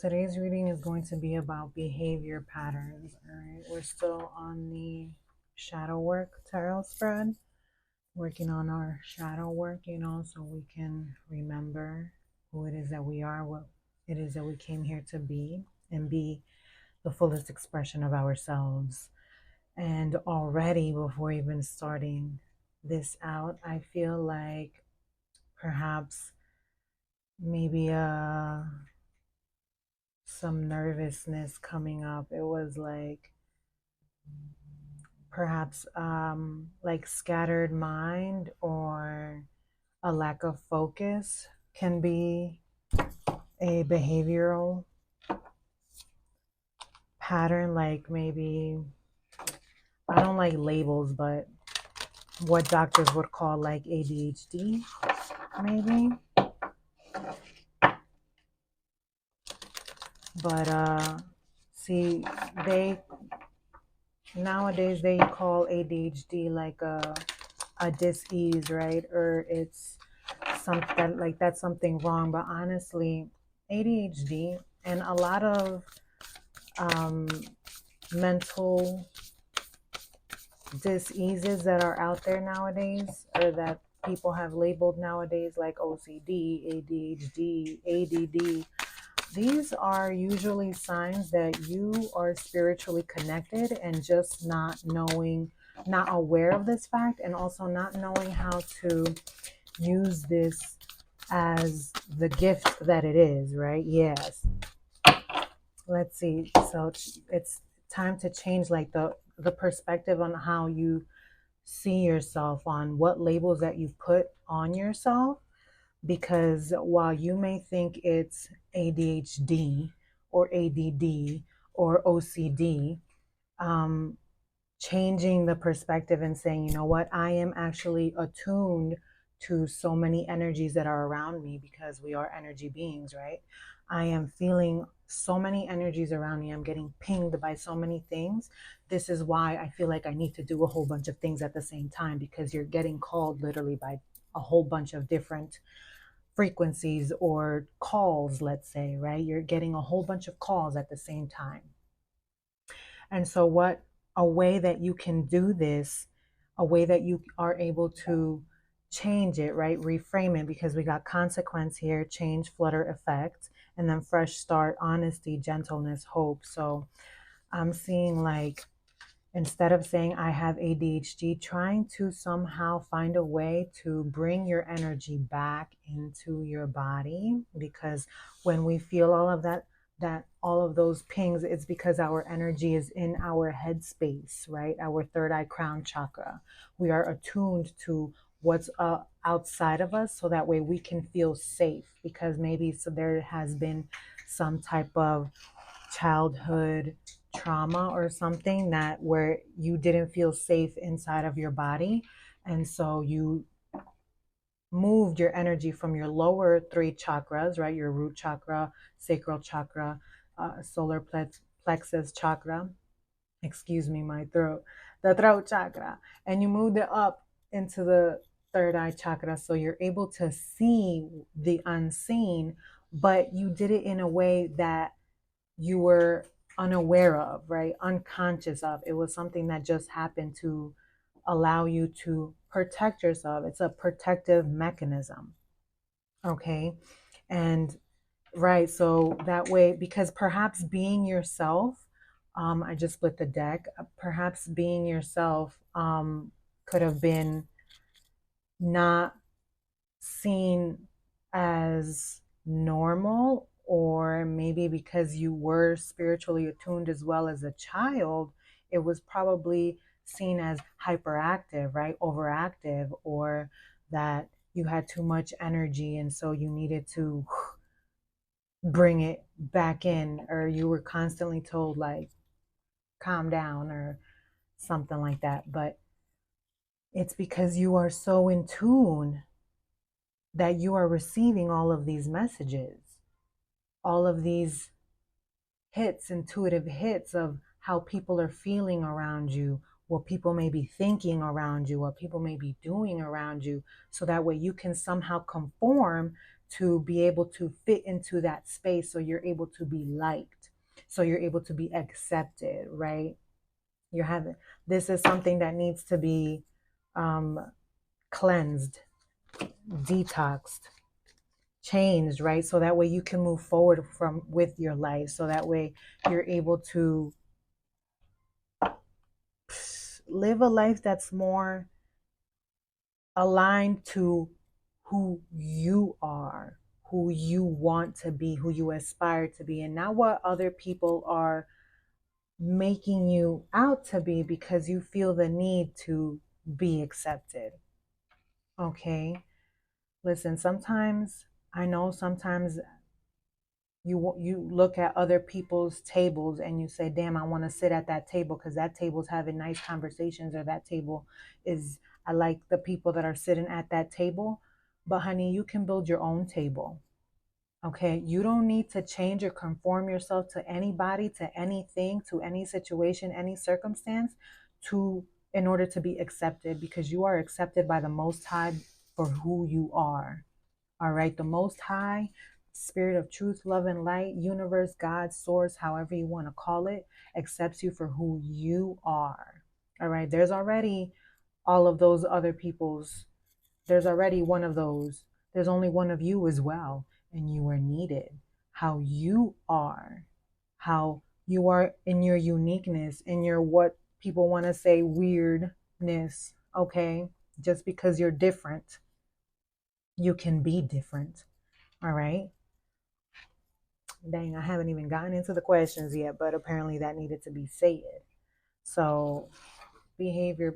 Today's reading is going to be about behavior patterns. All right, we're still on the shadow work tarot spread, working on our shadow work, so we can remember who it is that we are, what it is that we came here to be, and be the fullest expression of ourselves. And already, before even starting this out, I feel like perhaps maybe some nervousness coming up. It was like perhaps like scattered mind or a lack of focus can be a behavioral pattern. Like maybe, I don't like labels, but what doctors would call like ADHD, maybe. But see, they nowadays they call ADHD like a dis-ease, right? Or it's something like that's something wrong. But honestly, ADHD and a lot of um, mental diseases that are out there nowadays, or that people have labeled nowadays, like OCD, ADHD, ADD. These are usually signs that you are spiritually connected and just not knowing, not aware of this fact, and also not knowing how to use this as the gift that it is, right? Yes. Let's see. So it's time to change like the perspective on how you see yourself, on what labels that you put on yourself, because while you may think it's ADHD or ADD or OCD, um, changing the perspective and saying, you know what, I am actually attuned to so many energies that are around me, because we are energy beings, right? I am feeling so many energies around me. I'm getting pinged by so many things. This is why I feel like I need to do a whole bunch of things at the same time, because you're getting called literally by a whole bunch of different frequencies or calls, let's say, right? You're getting a whole bunch of calls at the same time. And so, what a way that you can do this, a way that you are able to change it, right? Reframe it, because we got consequence here, change, flutter, effect, and then fresh start, honesty, gentleness, hope. So, I'm seeing like, instead of saying I have ADHD, trying to somehow find a way to bring your energy back into your body, because when we feel all of that all of those pings, it's because our energy is in our headspace, right? Our third eye crown chakra. We are attuned to what's outside of us, so that way we can feel safe, because maybe so there has been some type of childhood trauma or something, that where you didn't feel safe inside of your body, and so you moved your energy from your lower three chakras, right? Your root chakra, sacral chakra, solar plexus chakra, excuse me, my throat, the throat chakra, and you moved it up into the third eye chakra, so you're able to see the unseen, but you did it in a way that you were unaware of, right? Unconscious of. It was something that just happened to allow you to protect yourself. It's a protective mechanism. Okay. And right. So that way, because perhaps being yourself, I just split the deck, perhaps being yourself could have been not seen as normal, or maybe because you were spiritually attuned as well as a child, it was probably seen as hyperactive, right? Overactive, or that you had too much energy and so you needed to bring it back in, or you were constantly told like calm down or something like that. But it's because you are so in tune that you are receiving all of these messages, all of these hits, intuitive hits of how people are feeling around you, what people may be thinking around you, what people may be doing around you, so that way you can somehow conform to be able to fit into that space, so you're able to be liked, so you're able to be accepted, right? You're having, this is something that needs to be um, cleansed, detoxed, changed, right? So that way you can move forward from with your life, so that way you're able to live a life that's more aligned to who you are, who you want to be, who you aspire to be, and not what other people are making you out to be because you feel the need to be accepted. Okay? Listen, sometimes I know sometimes you look at other people's tables and you say, damn, I want to sit at that table because that table's having nice conversations, or that table is, I like the people that are sitting at that table. But honey, you can build your own table. Okay, you don't need to change or conform yourself to anybody, to anything, to any situation, any circumstance, to in order to be accepted, because you are accepted by the Most High for who you are. All right, the Most High, Spirit of truth, love, and light, universe, God, source, however you want to call it, accepts you for who you are. All right, there's already all of those other people's, there's already one of those. There's only one of you as well, and you are needed. How you are, how you are in your uniqueness, in your what people want to say weirdness, okay? Just because you're different, you can be different. All right. Dang, I haven't even gotten into the questions yet, but apparently that needed to be said. So, behavior.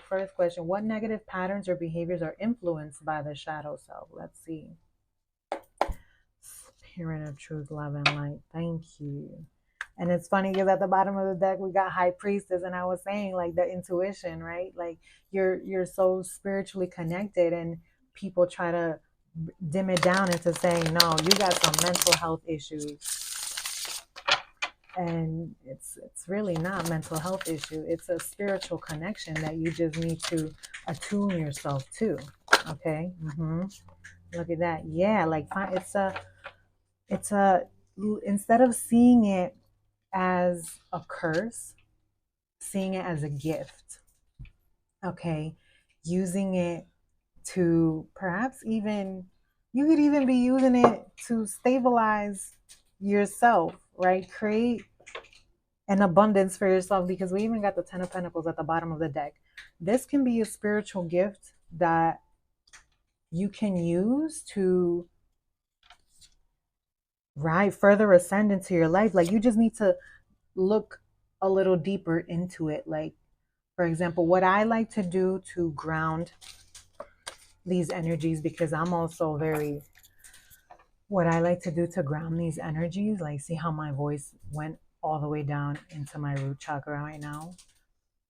First question: what negative patterns or behaviors are influenced by the shadow self? Let's see. Spirit of truth, love, and light. Thank you. And it's funny because at the bottom of the deck we got High Priestess, and I was saying like the intuition, right? Like you're so spiritually connected, and people try to dim it down into saying, no, you got some mental health issues. And it's really not mental health issue. It's a spiritual connection that you just need to attune yourself to. Okay. Look at that. Yeah, like it's a instead of seeing it as a curse, seeing it as a gift. Okay. Using it to perhaps even, you could even be using it to stabilize yourself, right? Create an abundance for yourself, because we even got the Ten of Pentacles at the bottom of the deck. This can be a spiritual gift that you can use to, right, further ascend into your life. Like you just need to look a little deeper into it. Like, for example, what I like to do to ground these energies, because I'm also very, what I like to do to ground these energies, like see how my voice went all the way down into my root chakra right now.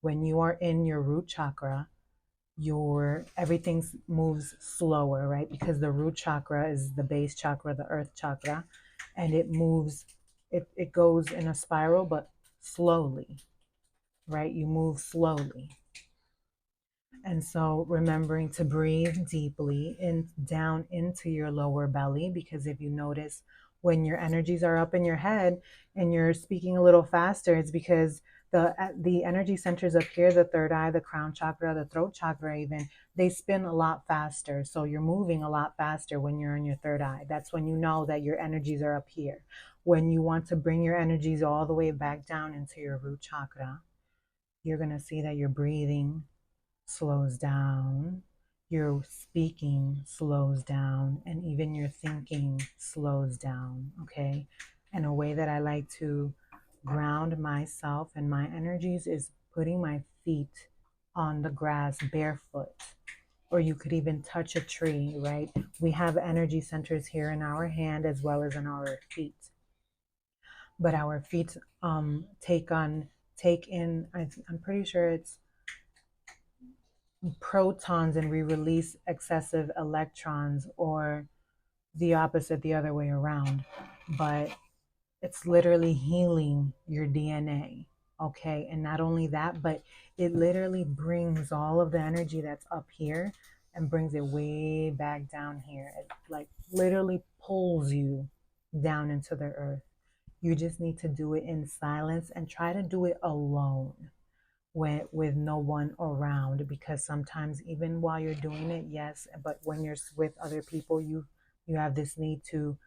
When you are in your root chakra, your everything moves slower, right? Because the root chakra is the base chakra, the earth chakra, and it moves, it goes in a spiral, but slowly, right? You move slowly. And so remembering to breathe deeply in down into your lower belly, because if you notice when your energies are up in your head and you're speaking a little faster, it's because the energy centers up here, the third eye, the crown chakra, the throat chakra, even, they spin a lot faster. So you're moving a lot faster when you're in your third eye. That's when you know that your energies are up here. When you want to bring your energies all the way back down into your root chakra, you're going to see that you're breathing slows down, your speaking slows down, and even your thinking slows down. Okay. And a way that I like to ground myself and my energies is putting my feet on the grass barefoot, or you could even touch a tree, right? We have energy centers here in our hand as well as in our feet, but our feet take in, I'm pretty sure it's protons, and we release excessive electrons, or the opposite, the other way around. But it's literally healing your DNA. Okay. And not only that, but it literally brings all of the energy that's up here and brings it way back down here. It like literally pulls you down into the earth. You just need to do it in silence and try to do it alone with no one around, because sometimes even while you're doing it, yes, but when you're with other people, you have this need to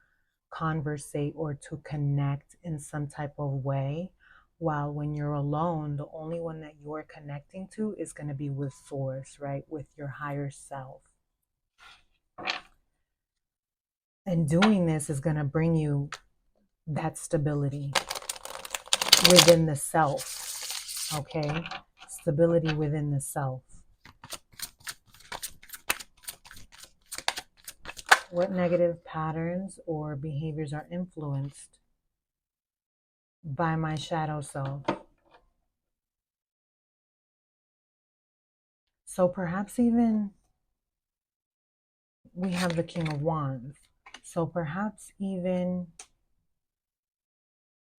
conversate or to connect in some type of way. While when you're alone, the only one that you're connecting to is going to be with source, right? With your higher self. And doing this is going to bring you that stability within the self. Okay? Stability within the self. What negative patterns or behaviors are influenced by my shadow self? So perhaps even we have the King of Wands. So perhaps even,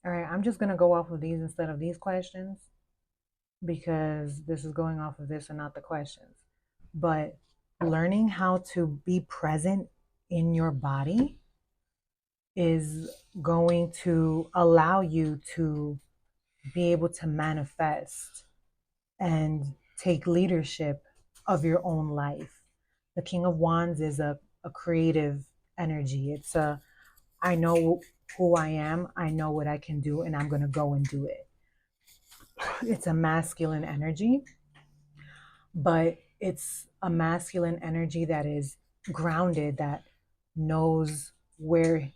all right, I'm just going to go off of these instead of these questions, because this is going off of this and not the questions. But learning how to be present in your body is going to allow you to be able to manifest and take leadership of your own life. The King of Wands is a creative energy. It's a, I know who I am, I know what I can do, and I'm going to go and do it. It's a masculine energy, but it's a masculine energy that is grounded, that knows where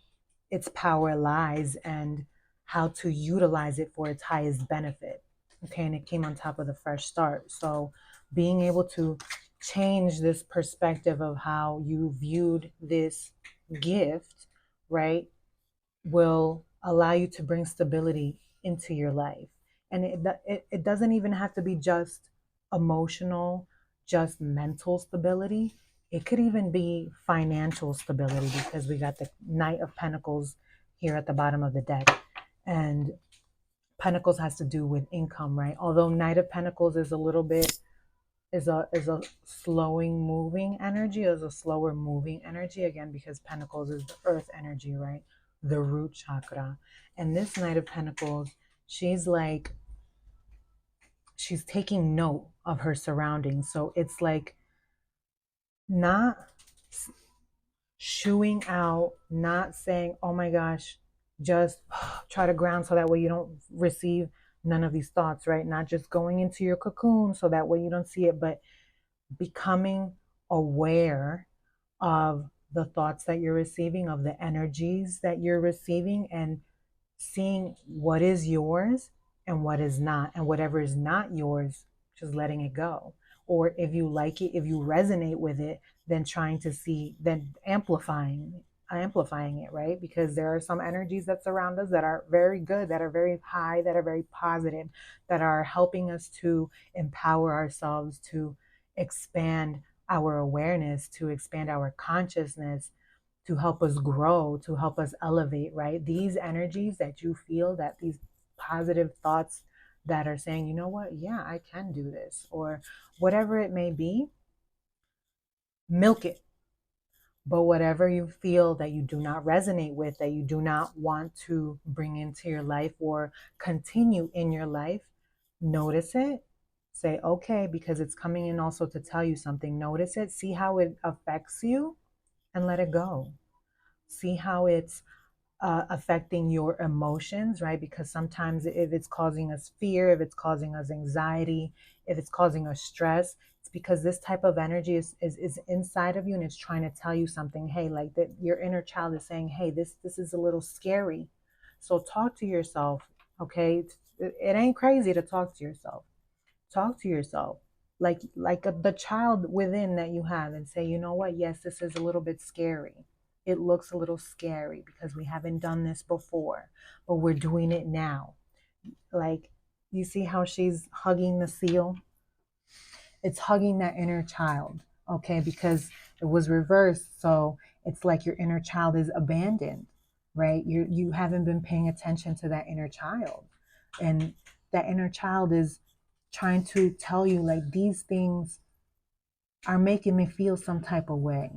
its power lies and how to utilize it for its highest benefit. Okay, and it came on top of the fresh start. So being able to change this perspective of how you viewed this gift, right, will allow you to bring stability into your life. And it doesn't even have to be just emotional, just mental stability. It could even be financial stability, because we got the Knight of Pentacles here at the bottom of the deck. And Pentacles has to do with income, right? Although Knight of Pentacles is a little bit, is a slowing moving energy, is a slower moving energy, again, because Pentacles is the earth energy, right? The root chakra. And this Knight of Pentacles, she's like, she's taking note of her surroundings. So it's like not shooing out, not saying, oh my gosh, just try to ground so that way you don't receive none of these thoughts, right? Not just going into your cocoon so that way you don't see it, but becoming aware of the thoughts that you're receiving, of the energies that you're receiving, and seeing what is yours and what is not. And whatever is not yours, just letting it go. Or if you like it, if you resonate with it, then trying to see, then amplifying it, right? Because there are some energies that surround us that are very good, that are very high, that are very positive, that are helping us to empower ourselves, to expand our awareness, to expand our consciousness, to help us grow, to help us elevate, right? These energies that you feel, that these positive thoughts that are saying, you know what, yeah, I can do this, or whatever it may be, milk it. But whatever you feel that you do not resonate with, that you do not want to bring into your life or continue in your life, notice it. Say, okay, because it's coming in also to tell you something. Notice it, see how it affects you, and let it go. See how it's affecting your emotions, right? Because sometimes if it's causing us fear, if it's causing us anxiety, if it's causing us stress, it's because this type of energy is inside of you, and it's trying to tell you something. Hey, like that, your inner child is saying, hey, this is a little scary. So talk to yourself, okay? It ain't crazy to talk to yourself. Talk to yourself the child within that you have, and say, you know what, yes, this is a little bit scary. It looks a little scary because we haven't done this before, but we're doing it now. Like, you see how she's hugging the seal? It's hugging that inner child, okay? Because it was reversed. So it's like your inner child is abandoned, right? You haven't been paying attention to that inner child. And that inner child is trying to tell you, like, these things are making me feel some type of way.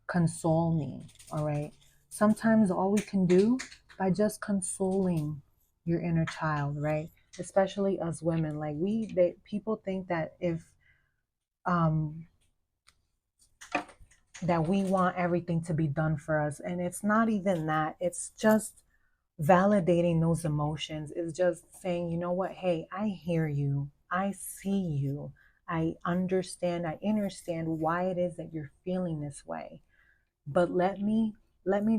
console me, all right? Sometimes all we can do by just consoling your inner child, right? Especially us women, like people think that if um that we want everything to be done for us, and it's not even that. It's just validating those emotions, is just saying, you know what, hey, I hear you, I see you, I understand why it is that you're feeling this way, but let me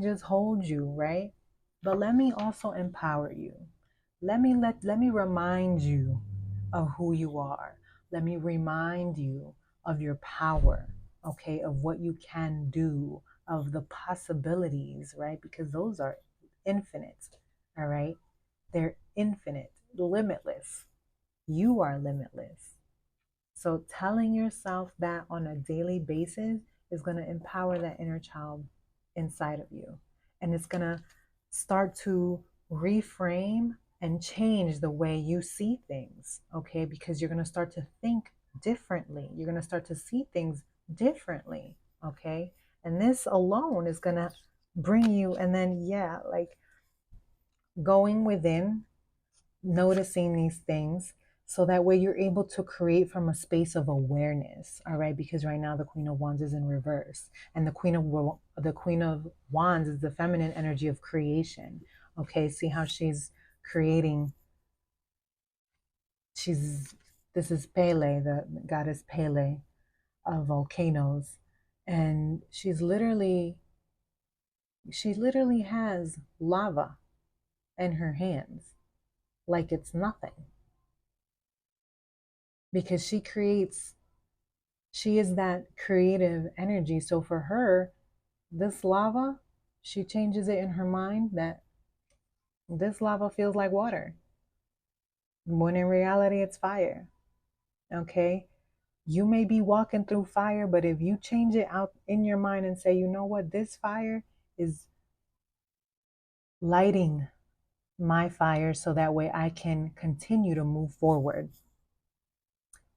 just hold you, right? But let me also empower you. Let me remind you of who you are. Let me remind you of your power, okay, of what you can do, of the possibilities, right? Because those are infinite, all right? They're infinite, limitless. You are limitless. So telling yourself that on a daily basis is going to empower that inner child inside of you. And it's going to start to reframe and change the way you see things, okay? Because you're going to start to think differently. You're going to start to see things differently, okay? And this alone is going to bring you, and then, yeah, like going within, noticing these things, so that way you're able to create from a space of awareness, all right? Because right now the Queen of Wands is in reverse, and the Queen of Wands is the feminine energy of creation. Okay, see how she's creating. She's This is Pele, the goddess Pele of volcanoes, and she literally has lava in her hands like it's nothing, because she is that creative energy. So for her, this lava, she changes it in her mind that this lava feels like water, when in reality it's fire. Okay, you may be walking through fire, but if you change it out in your mind and say, you know what, this fire is lighting my fire so that way I can continue to move forward.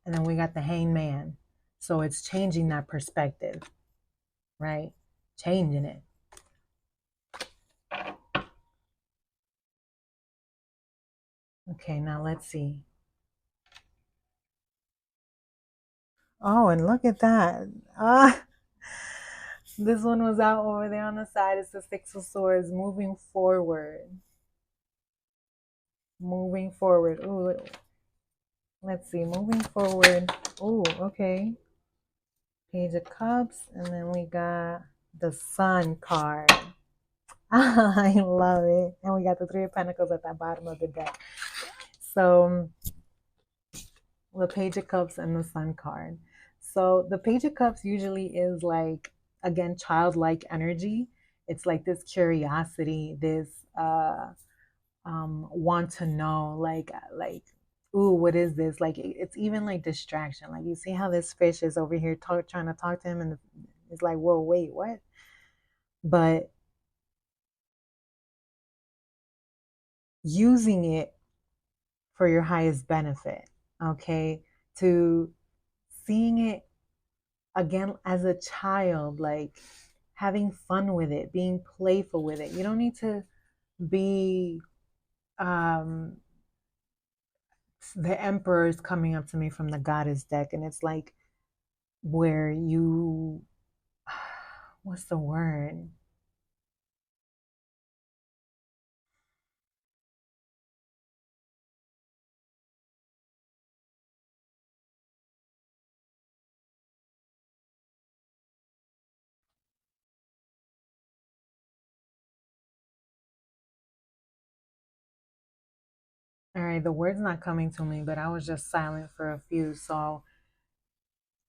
And then we got the hangman, so it's changing that perspective, right? Changing it. Okay, now let's see. Oh, and look at that. Ah, this one was out over there on the side. It's the Six of Swords, moving forward. Moving forward. Ooh, let's see. Moving forward. Ooh, okay. Page of Cups. And then we got the Sun card. I love it. And we got the Three of Pentacles at the bottom of the deck. So the Page of Cups and the Sun card. So the Page of Cups usually is like, again, childlike energy. It's like this curiosity, this want to know, like, ooh, what is this? Like, it's even like distraction. Like, you see how this fish is over here trying to talk to him, and it's like, whoa, wait, what? But using it for your highest benefit, okay? To seeing it again as a child, like having fun with it, being playful with it. You don't need to be um the Emperor is coming up to me from the Goddess deck, and it's like where you what's the word? All right, the word's not coming to me, but I was just silent for a few. So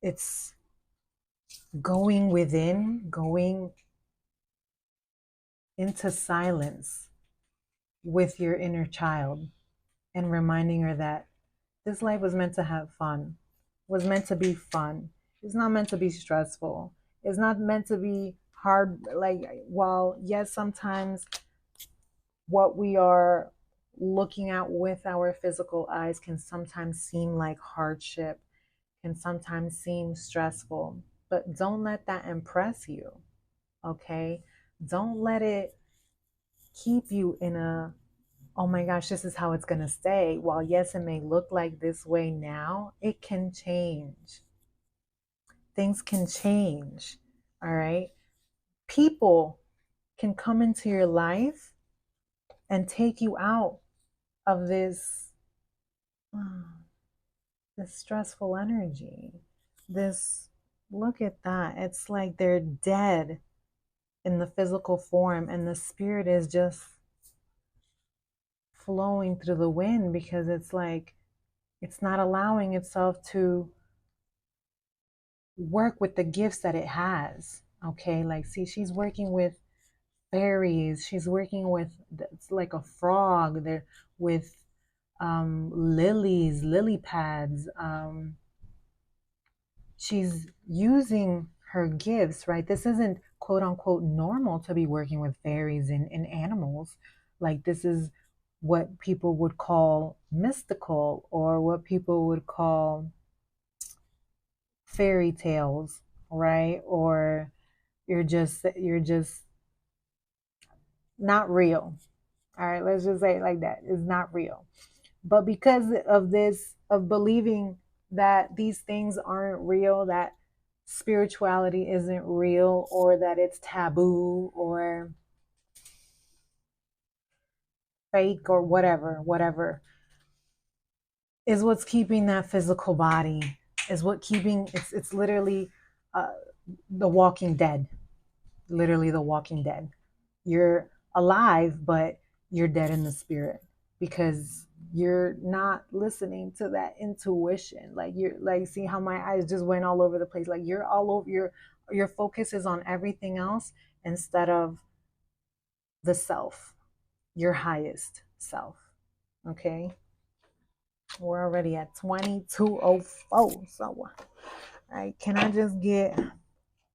it's going within, going into silence with your inner child, and reminding her that this life was meant to have fun, was meant to be fun. It's not meant to be stressful. It's not meant to be hard. Like, while yes, sometimes what we are looking at with our physical eyes can sometimes seem like hardship, can sometimes seem stressful, but don't let that impress you. Okay? Don't let it keep you in a, oh my gosh, this is how it's going to stay. While yes, it may look like this way now, it can change. Things can change. All right? People can come into your life and take you out of this stressful energy. This, look at that. It's like they're dead in the physical form, and the spirit is just flowing through the wind because it's like it's not allowing itself to work with the gifts that it has. Okay, like, see, she's working with fairies, she's working with, it's like a frog there, with lilies, lily pads. She's using her gifts, right? This isn't quote unquote normal to be working with fairies and animals. Like, this is what people would call mystical, or what people would call fairy tales, right? Or you're just not real. All right, let's just say it like that. It's not real. But because of this, of believing that these things aren't real, that spirituality isn't real, or that it's taboo or fake or whatever, is what's keeping that physical body, is what keeping, it's literally uh, the walking dead, literally the walking dead. You're alive, but you're dead in the spirit because you're not listening to that intuition. Like, you're like, see how my eyes just went all over the place. Like, you're all over, your focus is on everything else instead of the self, your highest self. Okay, we're already at 22:04. So all right, can I just get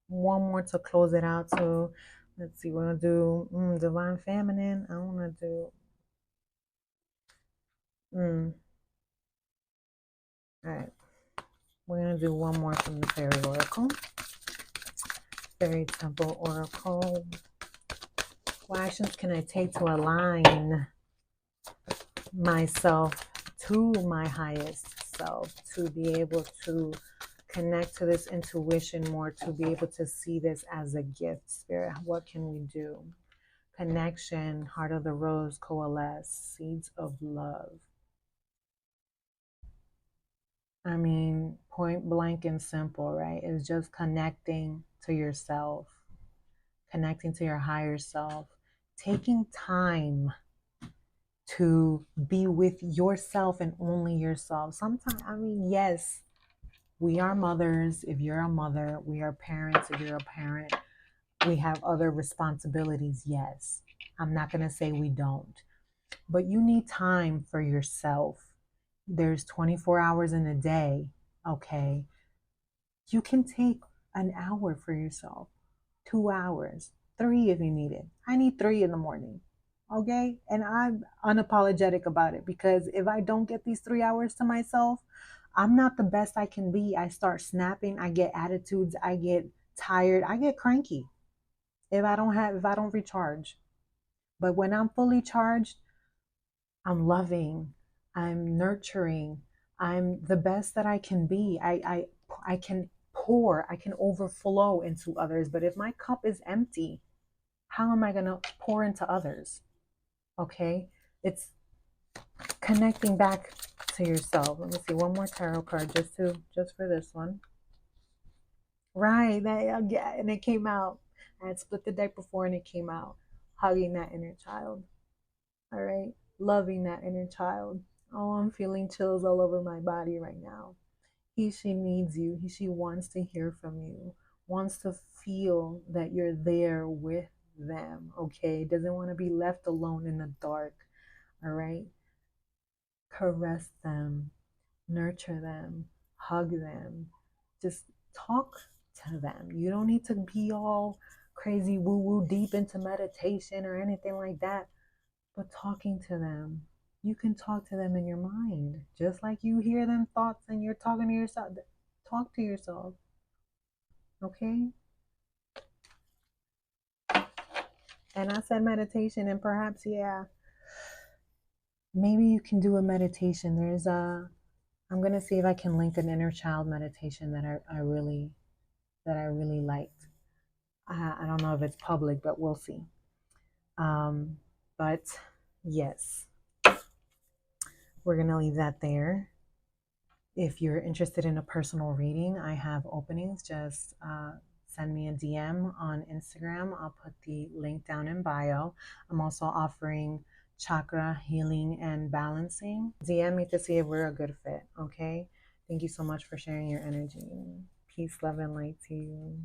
one more to close it out? To, let's see, we're gonna do divine feminine. I want to do all right, we're gonna do one more from the fairy oracle, fairy temple oracle. What actions can I take to align myself to my highest self, to be able to connect to this intuition more, to be able to see this as a gift? Spirit, what can we do? Connection, heart of the rose, coalesce, seeds of love. I mean, point blank and simple, right? It's just connecting to yourself, connecting to your higher self, taking time to be with yourself and only yourself. Sometimes, I mean, yes, we are mothers. If you're a mother, we are parents. If you're a parent, we have other responsibilities. Yes, I'm not going to say we don't, but you need time for yourself. There's 24 hours in a day. Okay, you can take an hour for yourself, 2 hours, three if you need it. I need three in the morning. Okay. And I'm unapologetic about it because if I don't get these 3 hours to myself, I'm not the best I can be. I start snapping. I get attitudes. I get tired. I get cranky if I don't recharge. But when I'm fully charged, I'm loving, I'm nurturing, I'm the best that I can be. I can pour, I can overflow into others. But if my cup is empty, how am I going to pour into others? Okay? It's connecting back to yourself. Let me see one more tarot card just for this one. Right, that, yeah, and it came out. I had split the deck before and it came out. Hugging that inner child. All right, loving that inner child. Oh, I'm feeling chills all over my body right now. She needs you. She wants to hear from you, wants to feel that you're there with them, okay? Doesn't want to be left alone in the dark, all right? Caress them, nurture them, hug them, just talk to them. You don't need to be all crazy woo woo deep into meditation or anything like that. But talking to them, you can talk to them in your mind, just like you hear them thoughts and you're talking to yourself. Talk to yourself, okay? And I said meditation, and perhaps, yeah, maybe you can do a meditation. I'm gonna see if I can link an inner child meditation that I really liked. I don't know if it's public, but we'll see. But yes, we're gonna leave that there. If you're interested in a personal reading, I have openings. Just send me a DM on Instagram. I'll put the link down in bio. I'm also offering chakra healing and balancing. DM me to see if we're a good fit. Okay. Thank you so much for sharing your energy. Peace, love, and light to you.